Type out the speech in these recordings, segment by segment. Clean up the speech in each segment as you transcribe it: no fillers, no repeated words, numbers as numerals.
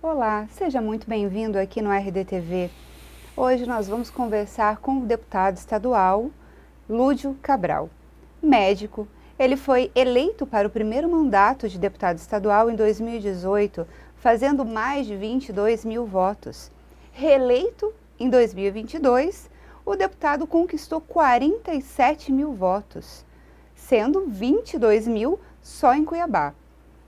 Olá, seja muito bem-vindo aqui no RDTV. Hoje nós vamos conversar com o deputado estadual Lúdio Cabral. Médico, ele foi eleito para o primeiro mandato de deputado estadual em 2018, fazendo mais de 22 mil votos. Reeleito em 2022, o deputado conquistou 47 mil votos, sendo 22 mil só em Cuiabá.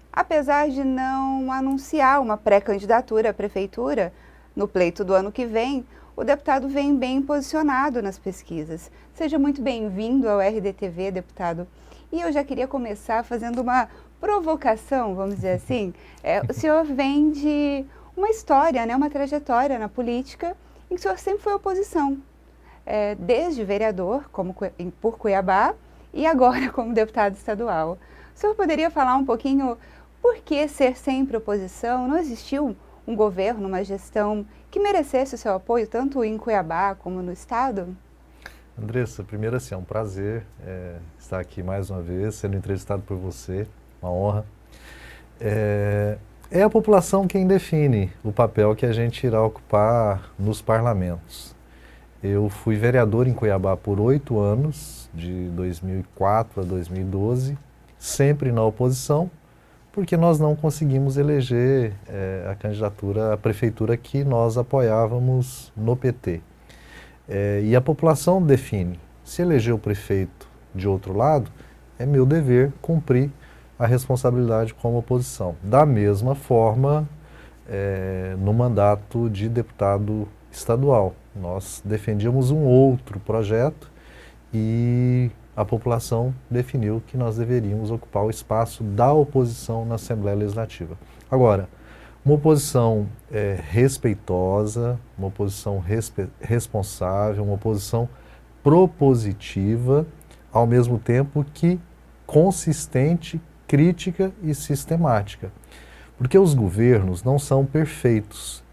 Apesar de não anunciar uma pré-candidatura à prefeitura no pleito do ano que vem, o deputado vem bem posicionado nas pesquisas. Seja muito bem-vindo ao RDTV, deputado. E eu já queria começar fazendo uma provocação, vamos dizer assim. O senhor vem de uma história, uma trajetória na política em que o senhor sempre foi oposição, desde vereador por Cuiabá e agora como deputado estadual. O senhor poderia falar um pouquinho por que ser sempre oposição? Não existiu um governo, uma gestão que merecesse o seu apoio, tanto em Cuiabá como no estado? Andressa, primeiro assim, é um prazer estar aqui mais uma vez, sendo entrevistado por você, uma honra. É a população quem define o papel que a gente irá ocupar nos parlamentos. Eu fui vereador em Cuiabá por 8 anos, de 2004 a 2012, sempre na oposição, porque nós não conseguimos eleger a candidatura à prefeitura que nós apoiávamos no PT. E a população define. Se eleger o prefeito de outro lado, é meu dever cumprir a responsabilidade como oposição. Da mesma forma, no mandato de deputado estadual. Nós defendíamos um outro projeto e a população definiu que nós deveríamos ocupar o espaço da oposição na Assembleia Legislativa. Agora, uma oposição respeitosa, uma oposição responsável, uma oposição propositiva, ao mesmo tempo que consistente, crítica e sistemática. Porque os governos não são perfeitos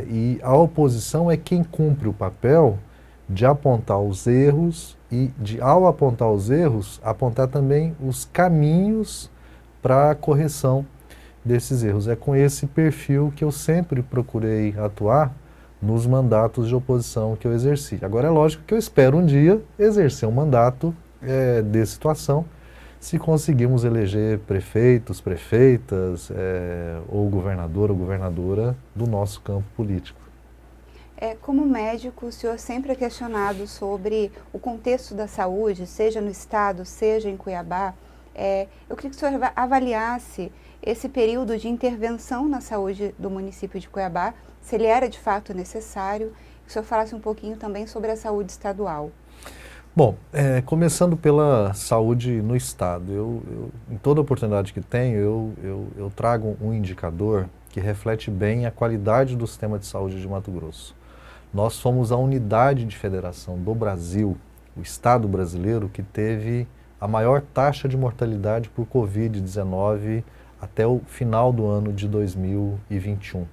e a oposição é quem cumpre o papel de apontar os erros e, ao apontar os erros, apontar também os caminhos para a correção desses erros. É com esse perfil que eu sempre procurei atuar nos mandatos de oposição que eu exerci. Agora, é lógico que eu espero um dia exercer um mandato de situação, se conseguirmos eleger prefeitos, prefeitas, ou governador ou governadora do nosso campo político. Como médico, o senhor sempre é questionado sobre o contexto da saúde, seja no estado, seja em Cuiabá. Eu queria que o senhor avaliasse esse período de intervenção na saúde do município de Cuiabá, se ele era de fato necessário, que o senhor falasse um pouquinho também sobre a saúde estadual. Bom, começando pela saúde no estado, em toda oportunidade que tenho, eu trago um indicador que reflete bem a qualidade do sistema de saúde de Mato Grosso. Nós fomos a unidade de federação do Brasil, o estado brasileiro, que teve a maior taxa de mortalidade por Covid-19 até o final do ano de 2021,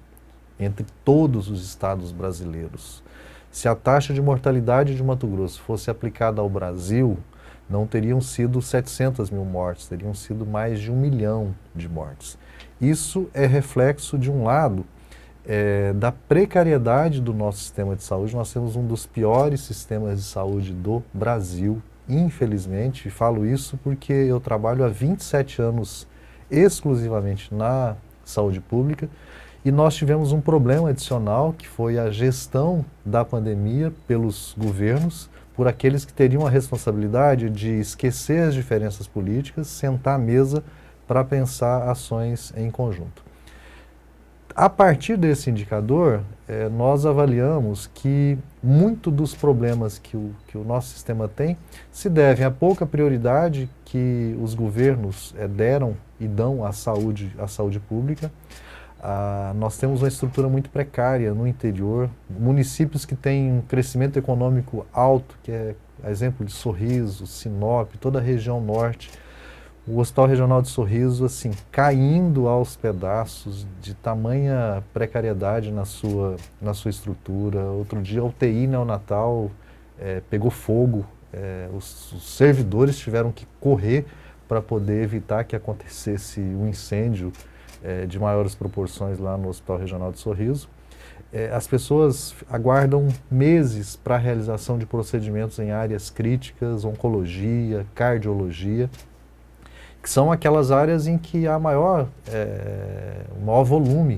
entre todos os estados brasileiros. Se a taxa de mortalidade de Mato Grosso fosse aplicada ao Brasil, não teriam sido 700 mil mortes, teriam sido mais de 1 milhão de mortes. Isso é reflexo, de um lado, da precariedade do nosso sistema de saúde. Nós temos um dos piores sistemas de saúde do Brasil, infelizmente, e falo isso porque eu trabalho há 27 anos exclusivamente na saúde pública, e nós tivemos um problema adicional, que foi a gestão da pandemia pelos governos, por aqueles que teriam a responsabilidade de esquecer as diferenças políticas, sentar à mesa para pensar ações em conjunto. A partir desse indicador, nós avaliamos que muito dos problemas que o nosso sistema tem se devem à pouca prioridade que os governos deram e dão à saúde pública. Nós temos uma estrutura muito precária no interior, municípios que têm um crescimento econômico alto, que é exemplo de Sorriso, Sinop, toda a região norte. O Hospital Regional de Sorriso, assim, caindo aos pedaços, de tamanha precariedade na sua estrutura. Outro dia, a UTI neonatal pegou fogo, os servidores tiveram que correr para poder evitar que acontecesse um incêndio de maiores proporções lá no Hospital Regional de Sorriso. As pessoas aguardam meses para a realização de procedimentos em áreas críticas, oncologia, cardiologia, que são aquelas áreas em que há o maior volume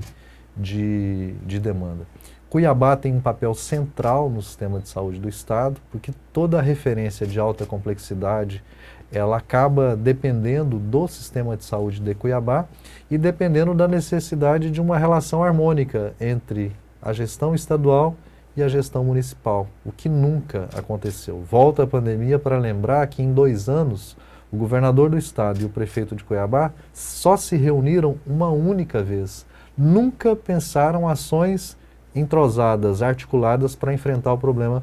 de demanda. Cuiabá tem um papel central no sistema de saúde do Estado, porque toda a referência de alta complexidade, ela acaba dependendo do sistema de saúde de Cuiabá e dependendo da necessidade de uma relação harmônica entre a gestão estadual e a gestão municipal, o que nunca aconteceu. Volta a pandemia para lembrar que em 2 anos, o governador do estado e o prefeito de Cuiabá só se reuniram uma única vez. Nunca pensaram ações entrosadas, articuladas para enfrentar o problema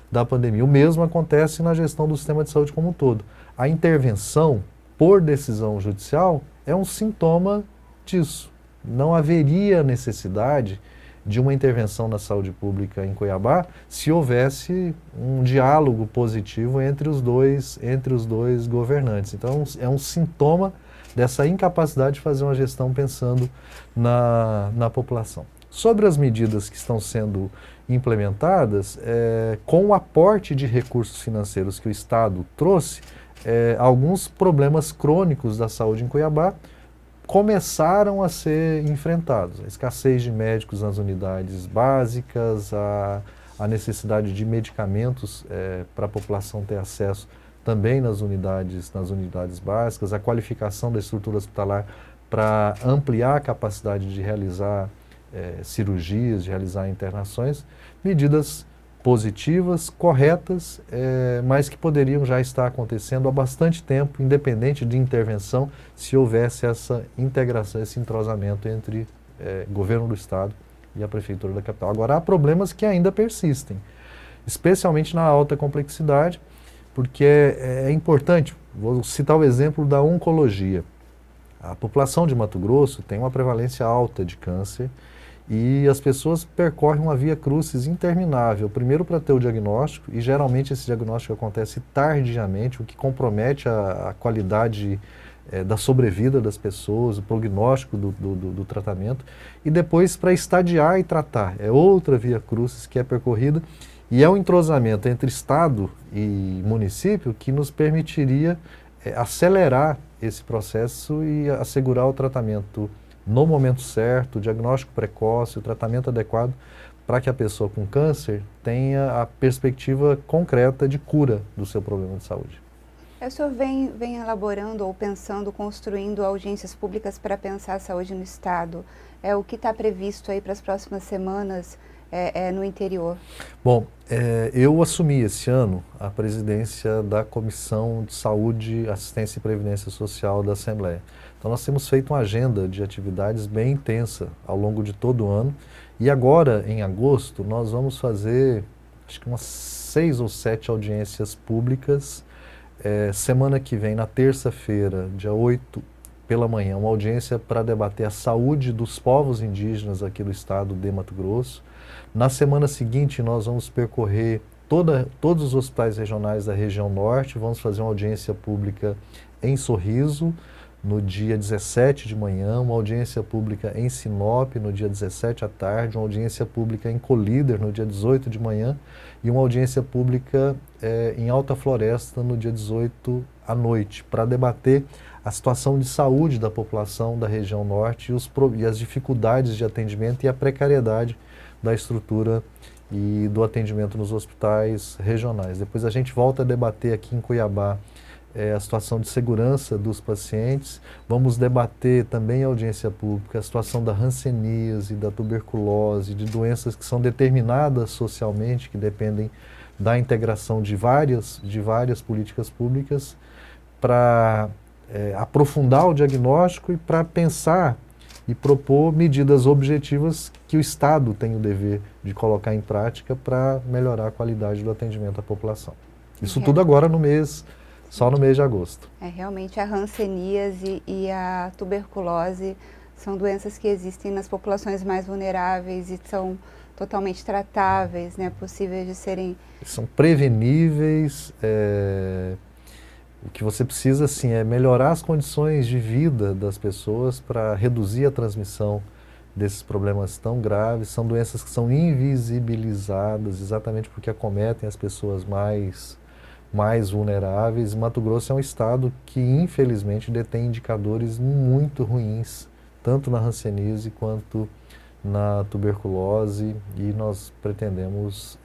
da pandemia. O mesmo acontece na gestão do sistema de saúde como um todo. A intervenção por decisão judicial é um sintoma disso. Não haveria necessidade de uma intervenção na saúde pública em Cuiabá se houvesse um diálogo positivo entre os dois governantes. Então é um sintoma dessa incapacidade de fazer uma gestão pensando na população. Sobre as medidas que estão sendo implementadas, com o aporte de recursos financeiros que o Estado trouxe, alguns problemas crônicos da saúde em Cuiabá começaram a ser enfrentados. A escassez de médicos nas unidades básicas, a necessidade de medicamentos para a população ter acesso também nas unidades básicas, a qualificação da estrutura hospitalar para ampliar a capacidade de realizar cirurgias, de realizar internações, medidas positivas, corretas, mas que poderiam já estar acontecendo há bastante tempo, independente de intervenção, se houvesse essa integração, esse entrosamento entre governo do Estado e a Prefeitura da capital. Agora, há problemas que ainda persistem, especialmente na alta complexidade, porque é importante, vou citar o exemplo da oncologia. A população de Mato Grosso tem uma prevalência alta de câncer, e as pessoas percorrem uma via crucis interminável, primeiro para ter o diagnóstico, e geralmente esse diagnóstico acontece tardiamente, o que compromete a qualidade da sobrevida das pessoas, o prognóstico do tratamento, e depois para estadiar e tratar. É outra via crucis que é percorrida, e é um entrosamento entre Estado e município que nos permitiria acelerar esse processo e assegurar o tratamento no momento certo, o diagnóstico precoce, o tratamento adequado para que a pessoa com câncer tenha a perspectiva concreta de cura do seu problema de saúde. O senhor vem elaborando ou pensando, construindo audiências públicas para pensar a saúde no Estado. O que está previsto aí para as próximas semanas no interior? Bom, eu assumi esse ano a presidência da Comissão de Saúde, Assistência e Previdência Social da Assembleia. Então nós temos feito uma agenda de atividades bem intensa ao longo de todo o ano, e agora, em agosto, nós vamos fazer, acho que umas 6 ou 7 audiências públicas. Semana que vem, na terça-feira, dia 8 pela manhã, uma audiência para debater a saúde dos povos indígenas aqui do estado de Mato Grosso. Na semana seguinte, nós vamos percorrer todos os hospitais regionais da região norte, vamos fazer uma audiência pública em Sorriso, no dia 17 de manhã, uma audiência pública em Sinop, no dia 17 à tarde, uma audiência pública em Colíder, no dia 18 de manhã, e uma audiência pública em Alta Floresta, no dia 18 à noite, para debater a situação de saúde da população da região norte e as dificuldades de atendimento e a precariedade da estrutura e do atendimento nos hospitais regionais. Depois a gente volta a debater aqui em Cuiabá a situação de segurança dos pacientes. Vamos debater também em audiência pública a situação da hanseníase, da tuberculose, de doenças que são determinadas socialmente, que dependem da integração de várias políticas públicas para aprofundar o diagnóstico e para pensar e propor medidas objetivas que o Estado tem o dever de colocar em prática para melhorar a qualidade do atendimento à população. Isso tudo agora só no mês de agosto. Realmente a hanseníase e a tuberculose são doenças que existem nas populações mais vulneráveis e são totalmente tratáveis, né, possíveis de serem... São preveníveis, O que você precisa, assim, é melhorar as condições de vida das pessoas para reduzir a transmissão desses problemas tão graves. São doenças que são invisibilizadas exatamente porque acometem as pessoas mais vulneráveis. Mato Grosso é um estado que, infelizmente, detém indicadores muito ruins, tanto na hanseníase quanto na tuberculose, e nós pretendemos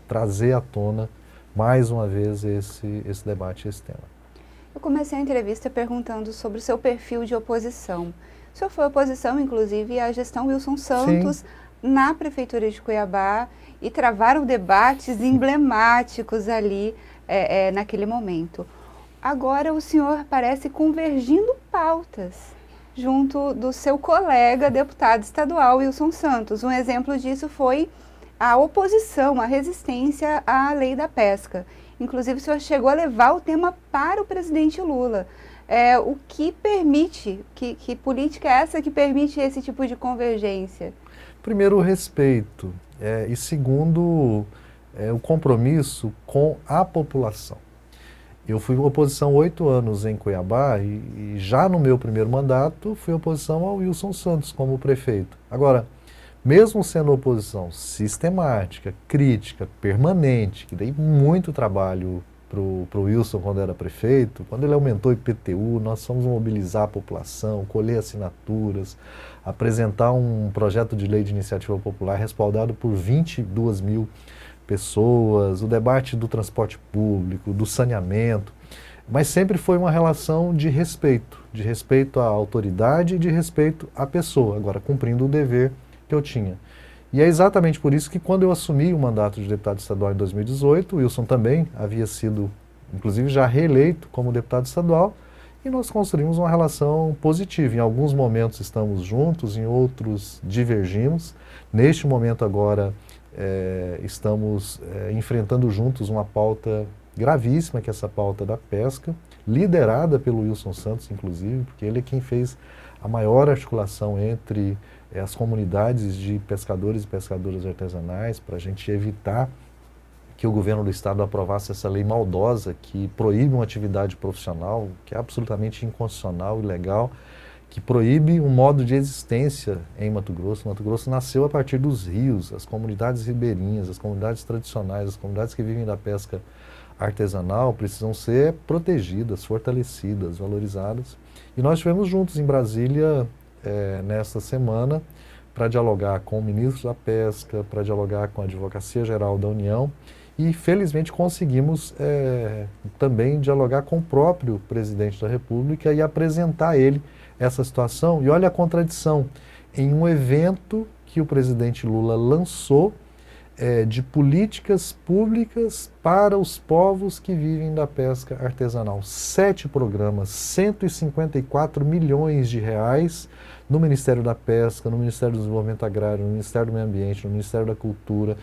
trazer à tona, mais uma vez, esse debate, esse tema. Eu comecei a entrevista perguntando sobre o seu perfil de oposição. O senhor foi oposição, inclusive, à gestão Wilson Santos, sim, na Prefeitura de Cuiabá, e travaram debates emblemáticos ali naquele momento. Agora o senhor parece convergindo pautas junto do seu colega deputado estadual Wilson Santos. Um exemplo disso foi a oposição, a resistência à lei da pesca. Inclusive, o senhor chegou a levar o tema para o presidente Lula. O que permite, que política é essa que permite esse tipo de convergência? Primeiro, o respeito, e segundo, o compromisso com a população. Eu fui oposição 8 anos em Cuiabá e já no meu primeiro mandato fui oposição ao Wilson Santos como prefeito. Agora, mesmo sendo oposição sistemática, crítica, permanente, que dei muito trabalho para o Wilson quando era prefeito, quando ele aumentou o IPTU, nós fomos mobilizar a população, colher assinaturas, apresentar um projeto de lei de iniciativa popular respaldado por 22 mil pessoas, o debate do transporte público, do saneamento, mas sempre foi uma relação de respeito à autoridade e de respeito à pessoa, agora cumprindo o dever que eu tinha. E é exatamente por isso que quando eu assumi o mandato de deputado estadual em 2018, o Wilson também havia sido, inclusive, já reeleito como deputado estadual, e nós construímos uma relação positiva. Em alguns momentos estamos juntos, em outros divergimos. Neste momento agora estamos enfrentando juntos uma pauta gravíssima, que é essa pauta da pesca, liderada pelo Wilson Santos, inclusive, porque ele é quem fez a maior articulação entre as comunidades de pescadores e pescadoras artesanais, para a gente evitar que o governo do estado aprovasse essa lei maldosa que proíbe uma atividade profissional, que é absolutamente inconstitucional e ilegal, que proíbe um modo de existência em Mato Grosso. Mato Grosso nasceu a partir dos rios, as comunidades ribeirinhas, as comunidades tradicionais, as comunidades que vivem da pesca artesanal precisam ser protegidas, fortalecidas, valorizadas. E nós estivemos juntos em Brasília nesta semana para dialogar com o ministro da Pesca, para dialogar com a Advocacia Geral da União e felizmente conseguimos também dialogar com o próprio presidente da República e apresentar a ele essa situação. E olha a contradição, em um evento que o presidente Lula lançou de políticas públicas para os povos que vivem da pesca artesanal. 7 programas, 154 milhões de reais no Ministério da Pesca, no Ministério do Desenvolvimento Agrário, no Ministério do Meio Ambiente, no Ministério da Cultura,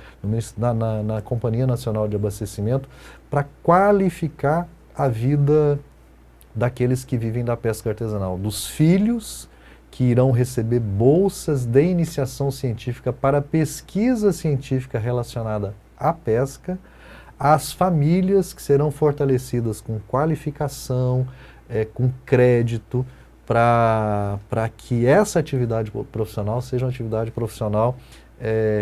na Companhia Nacional de Abastecimento, para qualificar a vida daqueles que vivem da pesca artesanal, dos filhos que irão receber bolsas de iniciação científica para pesquisa científica relacionada à pesca, as famílias que serão fortalecidas com qualificação, com crédito, para que essa atividade profissional seja uma atividade profissional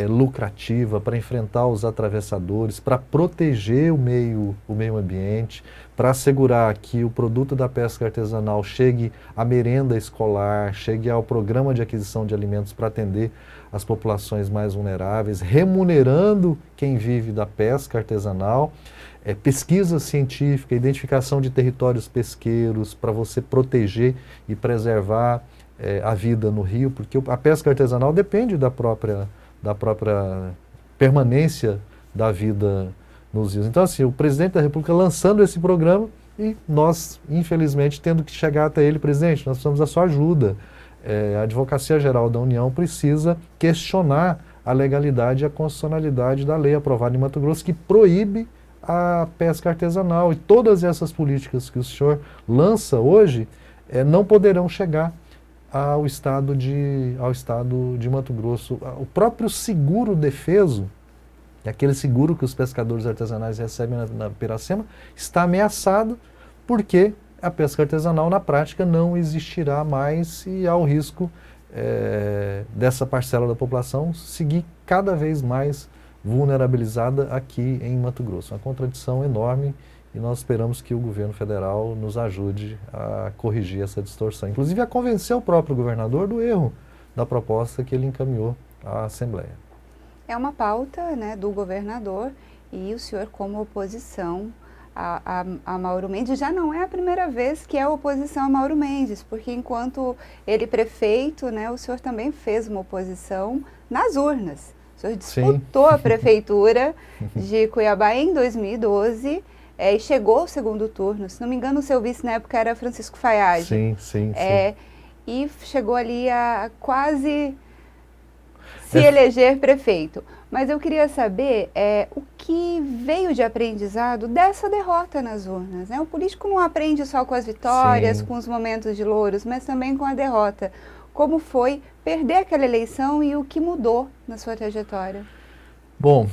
lucrativa, para enfrentar os atravessadores, para proteger o meio ambiente, para assegurar que o produto da pesca artesanal chegue à merenda escolar, chegue ao programa de aquisição de alimentos para atender as populações mais vulneráveis, remunerando quem vive da pesca artesanal, pesquisa científica, identificação de territórios pesqueiros para você proteger e preservar a vida no rio, porque a pesca artesanal depende da própria permanência da vida nos rios. Então, assim, o presidente da República lançando esse programa e nós, infelizmente, tendo que chegar até ele, presidente, nós precisamos da sua ajuda. A Advocacia Geral da União precisa questionar a legalidade e a constitucionalidade da lei aprovada em Mato Grosso que proíbe a pesca artesanal, e todas essas políticas que o senhor lança hoje não poderão chegar ao estado de Mato Grosso. O próprio seguro defeso, aquele seguro que os pescadores artesanais recebem na Piracema, está ameaçado porque a pesca artesanal na prática não existirá mais e há o risco dessa parcela da população seguir cada vez mais vulnerabilizada aqui em Mato Grosso. Uma contradição enorme e nós esperamos que o governo federal nos ajude a corrigir essa distorção. Inclusive a convencer o próprio governador do erro da proposta que ele encaminhou à Assembleia. É uma pauta, né, do governador e o senhor como oposição a Mauro Mendes. Já não é a primeira vez que é oposição a Mauro Mendes, porque enquanto ele prefeito, né, o senhor também fez uma oposição nas urnas. O senhor disputou a prefeitura de Cuiabá em 2012 e chegou ao segundo turno. Se não me engano, o seu vice na época era Francisco Fayad. Sim. E chegou ali a quase se eleger prefeito. Mas eu queria saber o que veio de aprendizado dessa derrota nas urnas, né? O político não aprende só com as vitórias, com os momentos de louros, mas também com a derrota. Como foi perder aquela eleição e o que mudou na sua trajetória? Bom,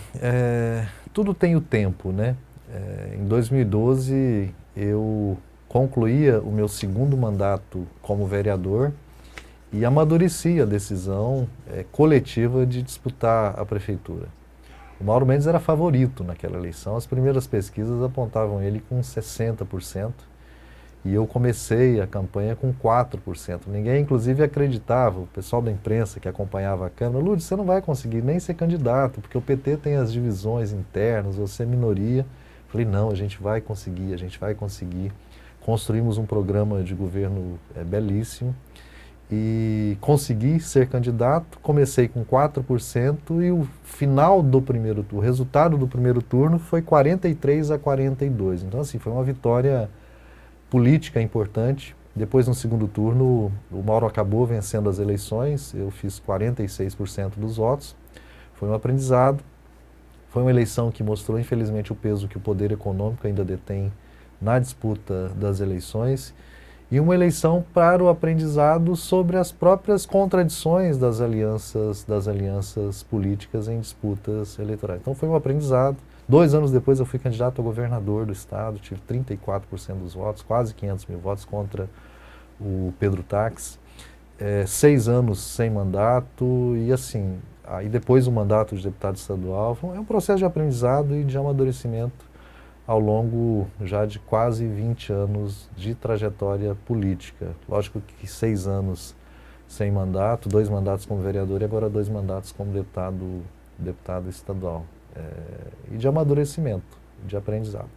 tudo tem o tempo, né? Em 2012, eu concluía o meu segundo mandato como vereador e amadureci a decisão coletiva de disputar a prefeitura. O Mauro Mendes era favorito naquela eleição, as primeiras pesquisas apontavam ele com 60%, e eu comecei a campanha com 4%. Ninguém, inclusive, acreditava, o pessoal da imprensa que acompanhava a Câmara, Lúcio, você não vai conseguir nem ser candidato, porque o PT tem as divisões internas, você é minoria. Falei, não, a gente vai conseguir, a gente vai conseguir. Construímos um programa de governo belíssimo e consegui ser candidato, comecei com 4% e o final do primeiro turno, o resultado do primeiro turno foi 43-42. Então, assim, foi uma vitória política importante. Depois, no segundo turno, o Mauro acabou vencendo as eleições, eu fiz 46% dos votos. Foi um aprendizado, foi uma eleição que mostrou, infelizmente, o peso que o poder econômico ainda detém na disputa das eleições e uma eleição para o aprendizado sobre as próprias contradições das alianças políticas em disputas eleitorais. Então, foi um aprendizado. 2 anos depois eu fui candidato a governador do estado, tive 34% dos votos, quase 500 mil votos contra o Pedro Taques. 6 anos sem mandato e assim, aí depois o mandato de deputado estadual. É um processo de aprendizado e de amadurecimento ao longo já de quase 20 anos de trajetória política. Lógico que 6 anos sem mandato, 2 mandatos como vereador e agora 2 mandatos como deputado estadual. E de amadurecimento, de aprendizado.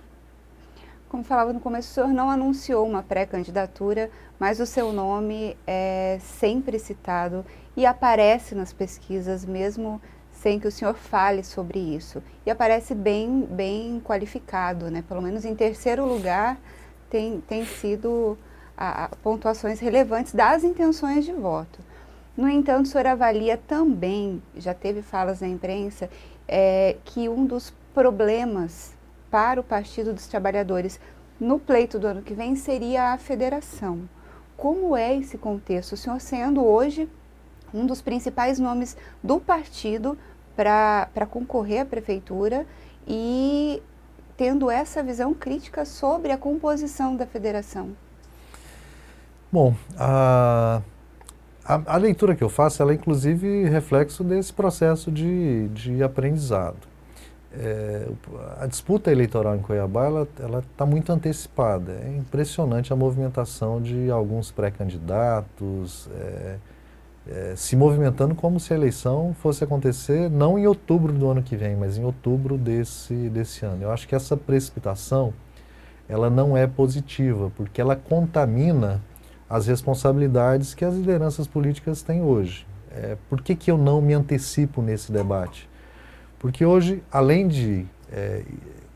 Como falava no começo, o senhor não anunciou uma pré-candidatura, mas o seu nome é sempre citado e aparece nas pesquisas, mesmo sem que o senhor fale sobre isso. E aparece bem qualificado, né? Pelo menos em terceiro lugar tem sido pontuações relevantes das intenções de voto. No entanto, o senhor avalia também, já teve falas na imprensa, que um dos problemas para o Partido dos Trabalhadores no pleito do ano que vem seria a federação. Como é esse contexto? O senhor sendo hoje um dos principais nomes do partido para concorrer à prefeitura e tendo essa visão crítica sobre a composição da federação. Bom, a leitura que eu faço, ela é inclusive reflexo desse processo de aprendizado. A disputa eleitoral em Cuiabá, ela está muito antecipada. É impressionante a movimentação de alguns pré-candidatos, se movimentando como se a eleição fosse acontecer não em outubro do ano que vem, mas em outubro desse ano. Eu acho que essa precipitação, ela não é positiva, porque ela contamina as responsabilidades que as lideranças políticas têm hoje. Por que eu não me antecipo nesse debate? Porque hoje, além de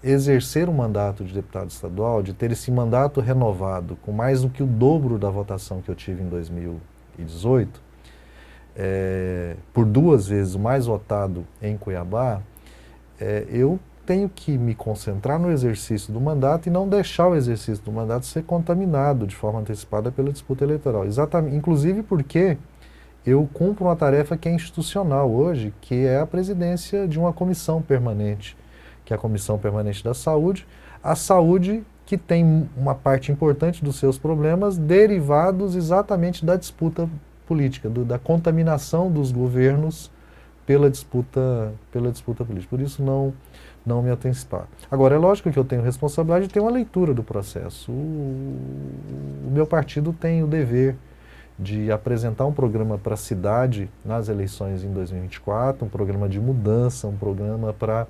exercer um mandato de deputado estadual, de ter esse mandato renovado com mais do que o dobro da votação que eu tive em 2018, por 2 vezes o mais votado em Cuiabá, eu tenho que me concentrar no exercício do mandato e não deixar o exercício do mandato ser contaminado de forma antecipada pela disputa eleitoral. Exatamente, inclusive porque eu cumpro uma tarefa que é institucional hoje, que é a presidência de uma comissão permanente, que é a Comissão Permanente da Saúde. A saúde que tem uma parte importante dos seus problemas derivados exatamente da disputa política, da contaminação dos governos pela disputa política. Por isso não me antecipar. Agora, é lógico que eu tenho responsabilidade de ter uma leitura do processo. O meu partido tem o dever de apresentar um programa para a cidade nas eleições em 2024, um programa de mudança, um programa para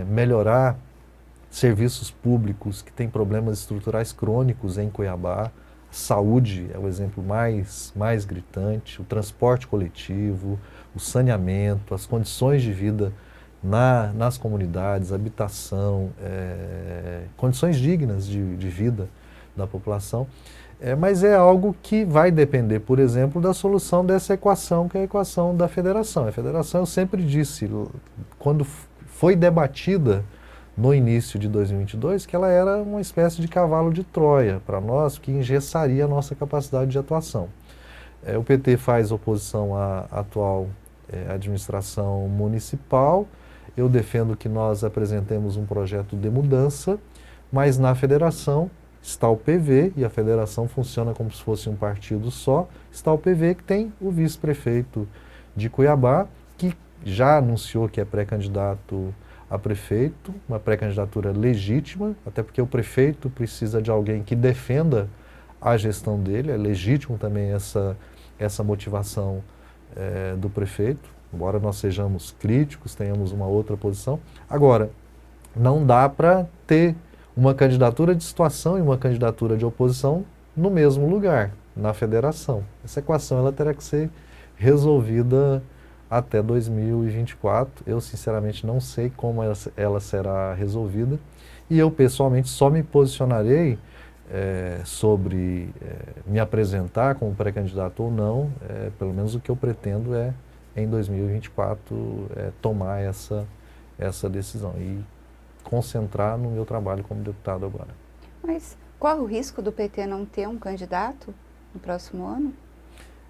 melhorar serviços públicos que têm problemas estruturais crônicos em Cuiabá. Saúde é o exemplo mais gritante, o transporte coletivo, o saneamento, as condições de vida nas comunidades, habitação, condições dignas de vida da população. Mas é algo que vai depender, por exemplo, da solução dessa equação, que é a equação da federação. A federação, eu sempre disse, quando foi debatida no início de 2022, que ela era uma espécie de cavalo de Troia para nós, que engessaria a nossa capacidade de atuação. O PT faz oposição à atual administração municipal. Eu defendo que nós apresentemos um projeto de mudança, mas na federação está o PV, e a federação funciona como se fosse um partido só. Está o PV, que tem o vice-prefeito de Cuiabá, que já anunciou que é pré-candidato a prefeito, uma pré-candidatura legítima, até porque o prefeito precisa de alguém que defenda a gestão dele. É legítimo também essa motivação do prefeito, embora nós sejamos críticos, tenhamos uma outra posição. Agora, não dá para ter uma candidatura de situação e uma candidatura de oposição no mesmo lugar, na federação. Essa equação ela terá que ser resolvida até 2024. Eu, sinceramente, não sei como ela será resolvida, e eu, pessoalmente, só me posicionarei sobre me apresentar como pré-candidato ou não. Pelo menos o que eu pretendo em 2024, tomar essa decisão e concentrar no meu trabalho como deputado agora. Mas qual o risco do PT não ter um candidato no próximo ano,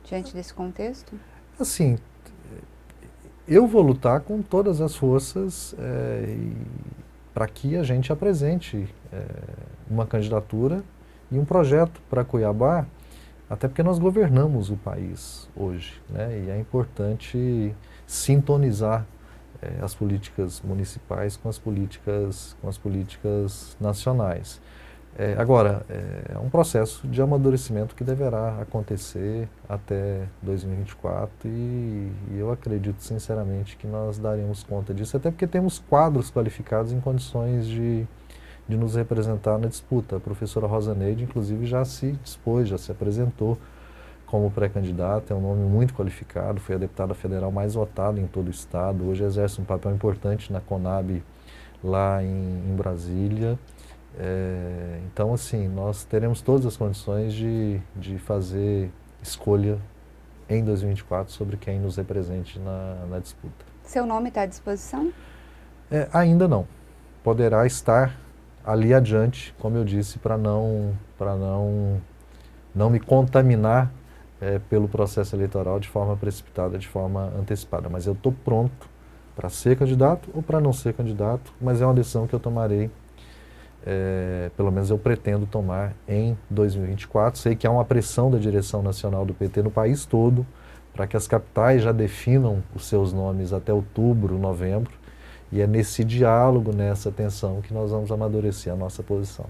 diante desse contexto? Assim, eu vou lutar com todas as forças para que a gente apresente uma candidatura e um projeto para Cuiabá, até porque nós governamos o país hoje, né? E é importante sintonizar as políticas municipais com as políticas nacionais. Agora, é um processo de amadurecimento que deverá acontecer até 2024 e eu acredito sinceramente que nós daremos conta disso, até porque temos quadros qualificados em condições de nos representar na disputa. A professora Rosa Neide, inclusive, já se dispôs, já se apresentou como pré-candidata, é um nome muito qualificado, foi a deputada federal mais votada em todo o estado, hoje exerce um papel importante na Conab lá em Brasília. Então, assim, nós teremos todas as condições de fazer escolha em 2024 sobre quem nos represente na disputa. Seu nome está à disposição? Ainda não. Poderá estar ali adiante, como eu disse, para não me contaminar pelo processo eleitoral de forma precipitada, de forma antecipada. Mas eu estou pronto para ser candidato ou para não ser candidato, mas é uma decisão que eu tomarei, pelo menos eu pretendo tomar em 2024. Sei que há uma pressão da direção nacional do PT no país todo para que as capitais já definam os seus nomes até outubro, novembro, e é nesse diálogo, nessa tensão, que nós vamos amadurecer a nossa posição.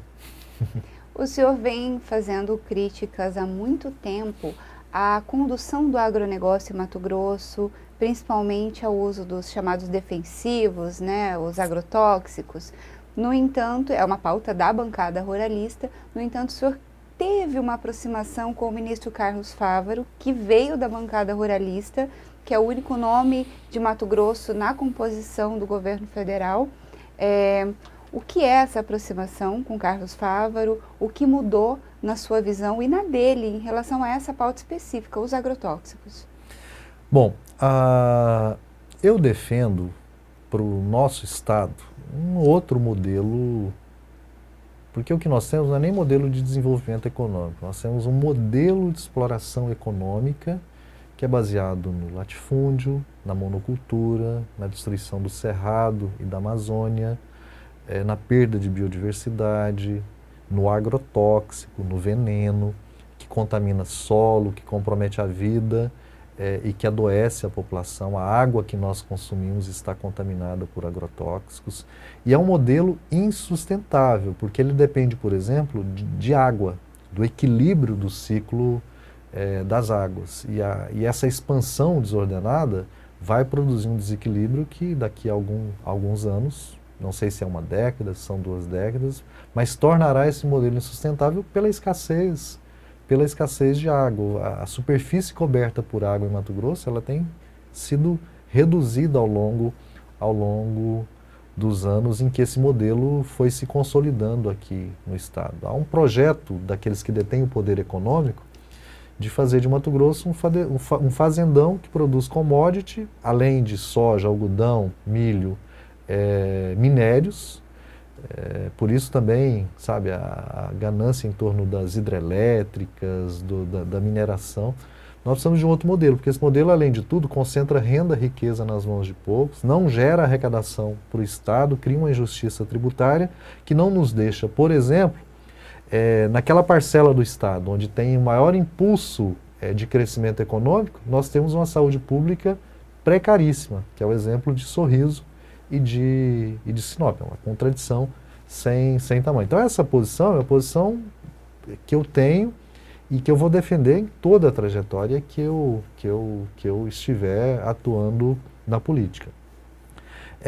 O senhor vem fazendo críticas há muito tempo à condução do agronegócio em Mato Grosso, principalmente ao uso dos chamados defensivos, né, os agrotóxicos. No entanto, é uma pauta da bancada ruralista, no entanto, o senhor teve uma aproximação com o ministro Carlos Fávaro, que veio da bancada ruralista, que é o único nome de Mato Grosso na composição do governo federal. O que é essa aproximação com Carlos Fávaro? O que mudou na sua visão e na dele em relação a essa pauta específica, os agrotóxicos? Bom, eu defendo para o nosso estado um outro modelo, porque o que nós temos não é nem modelo de desenvolvimento econômico, nós temos um modelo de exploração econômica que é baseado no latifúndio, na monocultura, na destruição do cerrado e da Amazônia, na perda de biodiversidade, no agrotóxico, no veneno, que contamina solo, que compromete a vida e que adoece a população. A água que nós consumimos está contaminada por agrotóxicos. E é um modelo insustentável, porque ele depende, por exemplo, de água, do equilíbrio do ciclo das águas. E essa expansão desordenada vai produzir um desequilíbrio que daqui a alguns anos, não sei se é uma década, se são 2 décadas, mas tornará esse modelo insustentável pela escassez de água. A superfície coberta por água em Mato Grosso, ela tem sido reduzida ao longo dos anos em que esse modelo foi se consolidando aqui no estado. Há um projeto daqueles que detêm o poder econômico de fazer de Mato Grosso um fazendão que produz commodity, além de soja, algodão, milho, minérios. Por isso também, sabe, a ganância em torno das hidrelétricas, da mineração. Nós precisamos de um outro modelo, porque esse modelo, além de tudo, concentra renda, riqueza nas mãos de poucos, não gera arrecadação para o Estado, cria uma injustiça tributária que não nos deixa, por exemplo, naquela parcela do Estado onde tem o maior impulso de crescimento econômico, nós temos uma saúde pública precaríssima, que é o exemplo de Sorriso e de Sinop, é uma contradição sem tamanho. Então essa posição é uma posição que eu tenho e que eu vou defender em toda a trajetória que eu estiver atuando na política.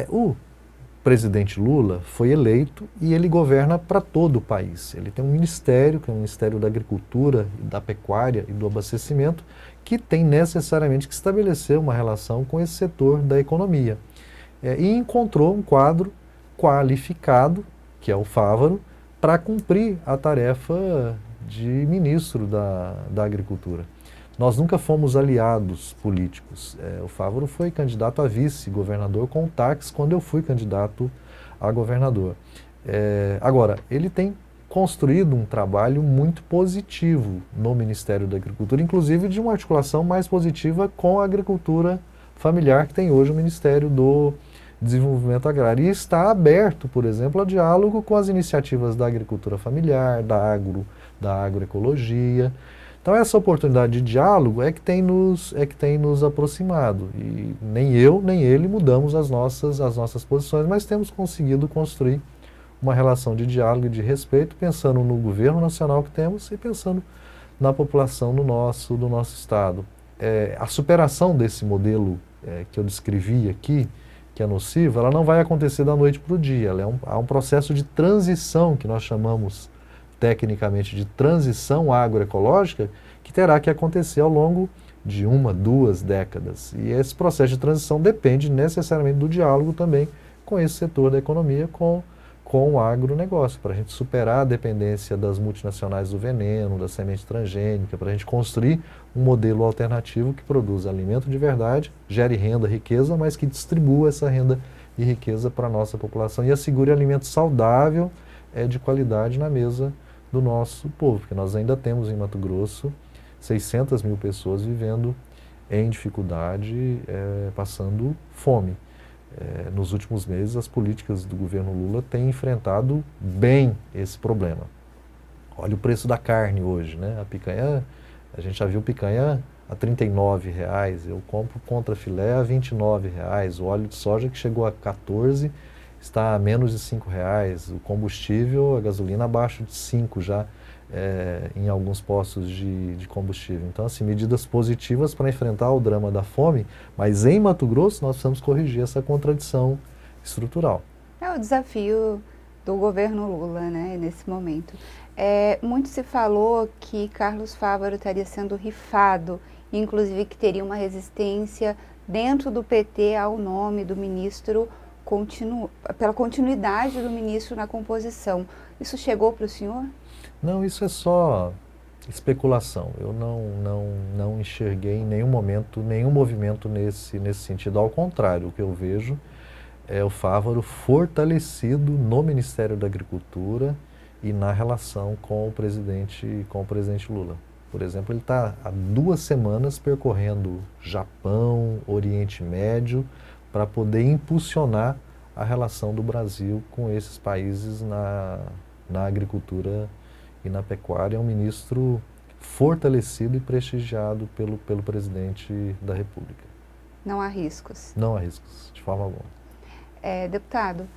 O presidente Lula foi eleito e ele governa para todo o país. Ele tem um ministério, que é o Ministério da Agricultura, da Pecuária e do Abastecimento, que tem necessariamente que estabelecer uma relação com esse setor da economia. E encontrou um quadro qualificado, que é o Fávaro, para cumprir a tarefa de ministro da Agricultura. Nós nunca fomos aliados políticos. O Fávaro foi candidato a vice-governador com o táxi quando eu fui candidato a governador. Agora, ele tem construído um trabalho muito positivo no Ministério da Agricultura, inclusive de uma articulação mais positiva com a agricultura familiar que tem hoje o Ministério do Desenvolvimento Agrário. E está aberto, por exemplo, a diálogo com as iniciativas da agricultura familiar, da agroecologia. Então essa oportunidade de diálogo é que tem nos aproximado. E nem eu, nem ele mudamos as nossas posições, mas temos conseguido construir uma relação de diálogo e de respeito, pensando no governo nacional que temos e pensando na população do nosso estado. A superação desse modelo que eu descrevi aqui, que é nocivo, ela não vai acontecer da noite para o dia. Há um processo de transição, que nós chamamos tecnicamente de transição agroecológica, que terá que acontecer ao longo de 1, 2 décadas. E esse processo de transição depende necessariamente do diálogo também com esse setor da economia, com o agronegócio, para a gente superar a dependência das multinacionais do veneno, da semente transgênica, para a gente construir um modelo alternativo que produza alimento de verdade, gere renda, riqueza, mas que distribua essa renda e riqueza para a nossa população e assegure alimento saudável, de qualidade na mesa do nosso povo, porque nós ainda temos em Mato Grosso 600 mil pessoas vivendo em dificuldade, passando fome. Nos últimos meses, as políticas do governo Lula têm enfrentado bem esse problema. Olha o preço da carne hoje, né? A picanha, a gente já viu picanha a R$ 39,00, eu compro contra filé a R$ 29,00, o óleo de soja que chegou a 14 está a menos de R$ 5,00, o combustível, a gasolina abaixo de 5 já em alguns postos de combustível. Então, assim, medidas positivas para enfrentar o drama da fome, mas em Mato Grosso nós precisamos corrigir essa contradição estrutural. É o desafio do governo Lula, né, nesse momento. Muito se falou que Carlos Fávaro estaria sendo rifado, inclusive que teria uma resistência dentro do PT ao nome do ministro, pela continuidade do ministro na composição. Isso chegou para o senhor? Não, isso é só especulação. Eu não enxerguei em nenhum momento nenhum movimento nesse sentido. Ao contrário, o que eu vejo é o Fávaro fortalecido no Ministério da Agricultura e na relação com o presidente Lula. Por exemplo, ele está há 2 semanas percorrendo Japão, Oriente Médio, para poder impulsionar a relação do Brasil com esses países na agricultura e na pecuária. É um ministro fortalecido e prestigiado pelo presidente da República. Não há riscos? Não há riscos, de forma alguma. Deputado,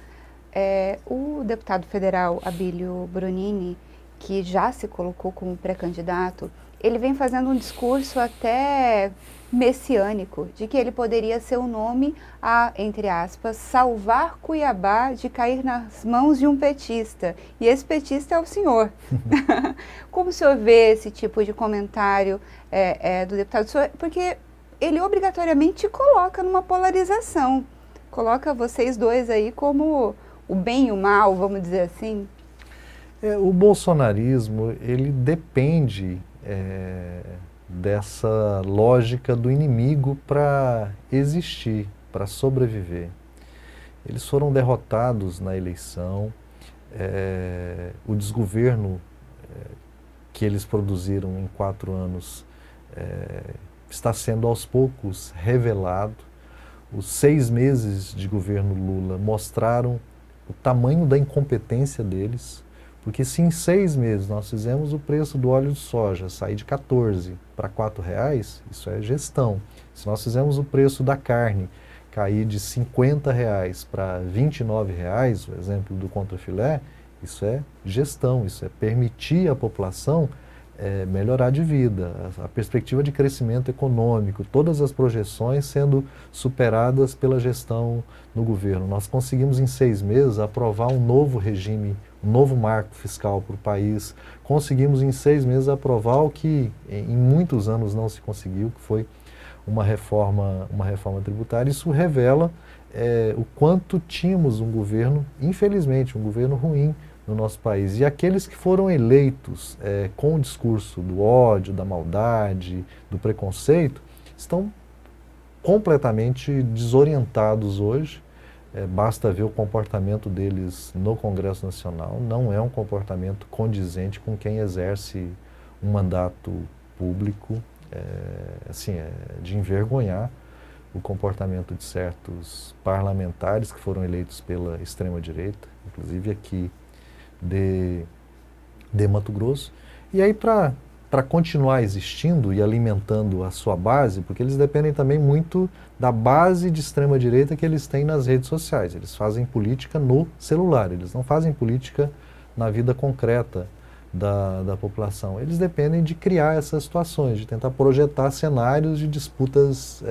o deputado federal Abílio Bronini, que já se colocou como pré-candidato, ele vem fazendo um discurso até messiânico, de que ele poderia ser o nome a, entre aspas, salvar Cuiabá de cair nas mãos de um petista. E esse petista é o senhor. Como o senhor vê esse tipo de comentário do deputado? Porque ele obrigatoriamente coloca numa polarização. Coloca vocês dois aí como o bem e o mal, vamos dizer assim. O bolsonarismo, ele depende dessa lógica do inimigo para existir, para sobreviver. Eles foram derrotados na eleição, o desgoverno que eles produziram em 4 anos está sendo aos poucos revelado. Os 6 meses de governo Lula mostraram o tamanho da incompetência deles, porque se em 6 meses nós fizemos o preço do óleo de soja sair de 14 para R$4, isso é gestão. Se nós fizemos o preço da carne cair de R$50 para R$29, o exemplo do contrafilé, isso é gestão, isso é permitir à população melhorar de vida, a perspectiva de crescimento econômico, todas as projeções sendo superadas pela gestão no governo. Nós conseguimos em 6 meses aprovar um novo regime, um novo marco fiscal para o país. Conseguimos em 6 meses aprovar o que em muitos anos não se conseguiu, que foi uma reforma tributária. Isso revela o quanto tínhamos um governo, infelizmente, um governo ruim no nosso país. E aqueles que foram eleitos com o discurso do ódio, da maldade, do preconceito, estão completamente desorientados hoje. Basta ver o comportamento deles no Congresso Nacional. Não é um comportamento condizente com quem exerce um mandato público. De envergonhar o comportamento de certos parlamentares que foram eleitos pela extrema-direita, inclusive aqui de Mato Grosso. E aí, para continuar existindo e alimentando a sua base, porque eles dependem também muito da base de extrema-direita que eles têm nas redes sociais. Eles fazem política no celular, eles não fazem política na vida concreta da população. Eles dependem de criar essas situações, de tentar projetar cenários de disputas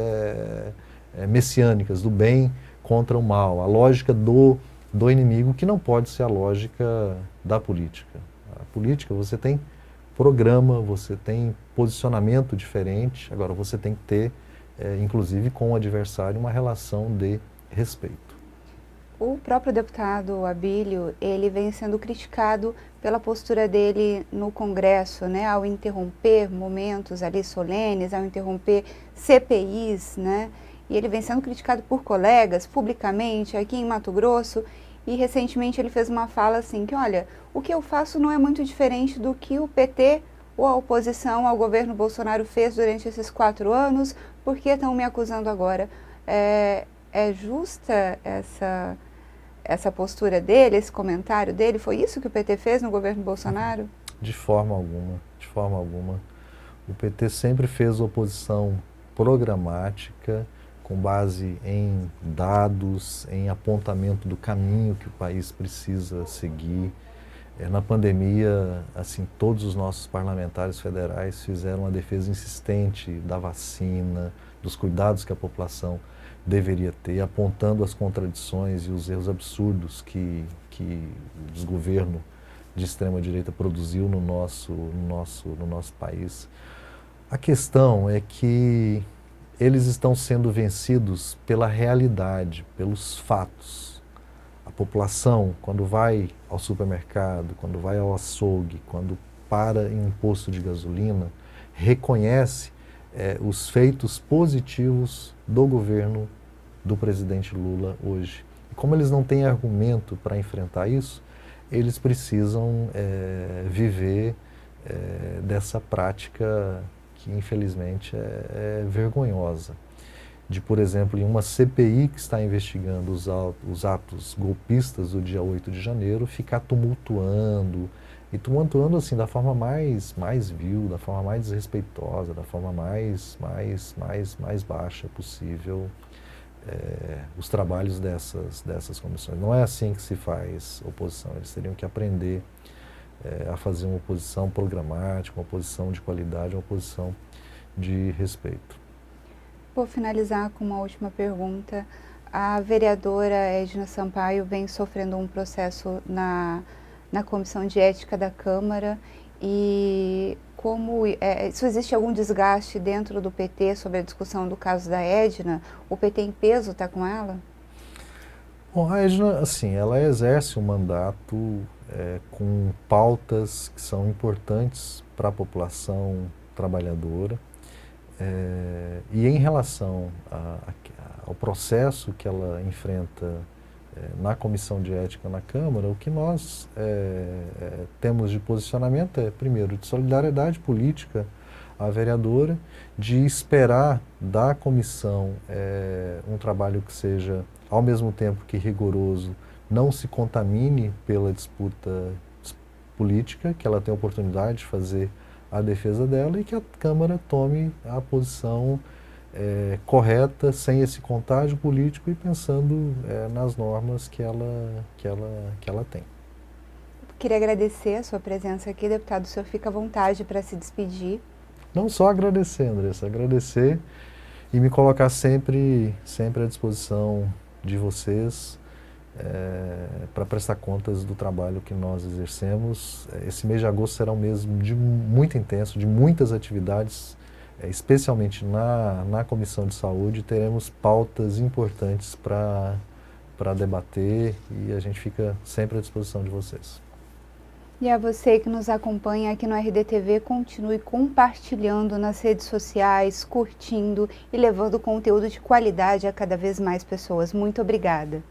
messiânicas, do bem contra o mal, a lógica do inimigo, que não pode ser a lógica da política. A política, você tem programa, você tem posicionamento diferente, agora você tem que ter, inclusive com o adversário, uma relação de respeito. O próprio deputado Abílio, ele vem sendo criticado pela postura dele no Congresso, né, ao interromper momentos ali solenes, ao interromper CPIs, né, e ele vem sendo criticado por colegas publicamente aqui em Mato Grosso, e recentemente ele fez uma fala assim, que olha, o que eu faço não é muito diferente do que o PT ou a oposição ao governo Bolsonaro fez durante esses 4 anos, por que estão me acusando agora? É justa essa postura dele, esse comentário dele? Foi isso que o PT fez no governo Bolsonaro? De forma alguma, de forma alguma. O PT sempre fez oposição programática, com base em dados, em apontamento do caminho que o país precisa seguir. Na pandemia, assim, todos os nossos parlamentares federais fizeram uma defesa insistente da vacina, dos cuidados que a população deveria ter, apontando as contradições e os erros absurdos que o desgoverno de extrema-direita produziu no nosso país. A questão é que eles estão sendo vencidos pela realidade, pelos fatos. A população, quando vai ao supermercado, quando vai ao açougue, quando para em um posto de gasolina, reconhece os feitos positivos do governo do presidente Lula hoje. E como eles não têm argumento para enfrentar isso, eles precisam viver dessa prática que infelizmente é vergonhosa. de, por exemplo, em uma CPI que está investigando os atos golpistas do dia 8 de janeiro, ficar tumultuando, e tumultuando assim da forma mais vil, da forma mais desrespeitosa, da forma mais baixa possível, os trabalhos dessas comissões. Não é assim que se faz oposição, eles teriam que aprender a fazer uma oposição programática, uma oposição de qualidade, uma oposição de respeito. Vou finalizar com uma última pergunta. A vereadora Edna Sampaio vem sofrendo um processo na Comissão de Ética da Câmara e se existe algum desgaste dentro do PT sobre a discussão do caso da Edna? O PT em peso está com ela? Bom, a Edna, assim, ela exerce um mandato com pautas que são importantes para a população trabalhadora. E em relação ao processo que ela enfrenta na Comissão de Ética na Câmara, o que nós temos de posicionamento é, primeiro, de solidariedade política à vereadora, de esperar da comissão um trabalho que seja, ao mesmo tempo que rigoroso, não se contamine pela disputa política, que ela tem a oportunidade de fazer a defesa dela e que a Câmara tome a posição correta, sem esse contágio político e pensando nas normas que ela tem. Queria agradecer a sua presença aqui, deputado. O senhor fica à vontade para se despedir. Não só agradecer, Andressa, agradecer e me colocar sempre à disposição de vocês para prestar contas do trabalho que nós exercemos. Esse mês de agosto será um mês muito intenso, de muitas atividades, especialmente na Comissão de Saúde. Teremos pautas importantes para debater e a gente fica sempre à disposição de vocês. E a você que nos acompanha aqui no RDTV, continue compartilhando nas redes sociais, curtindo e levando conteúdo de qualidade a cada vez mais pessoas. Muito obrigada.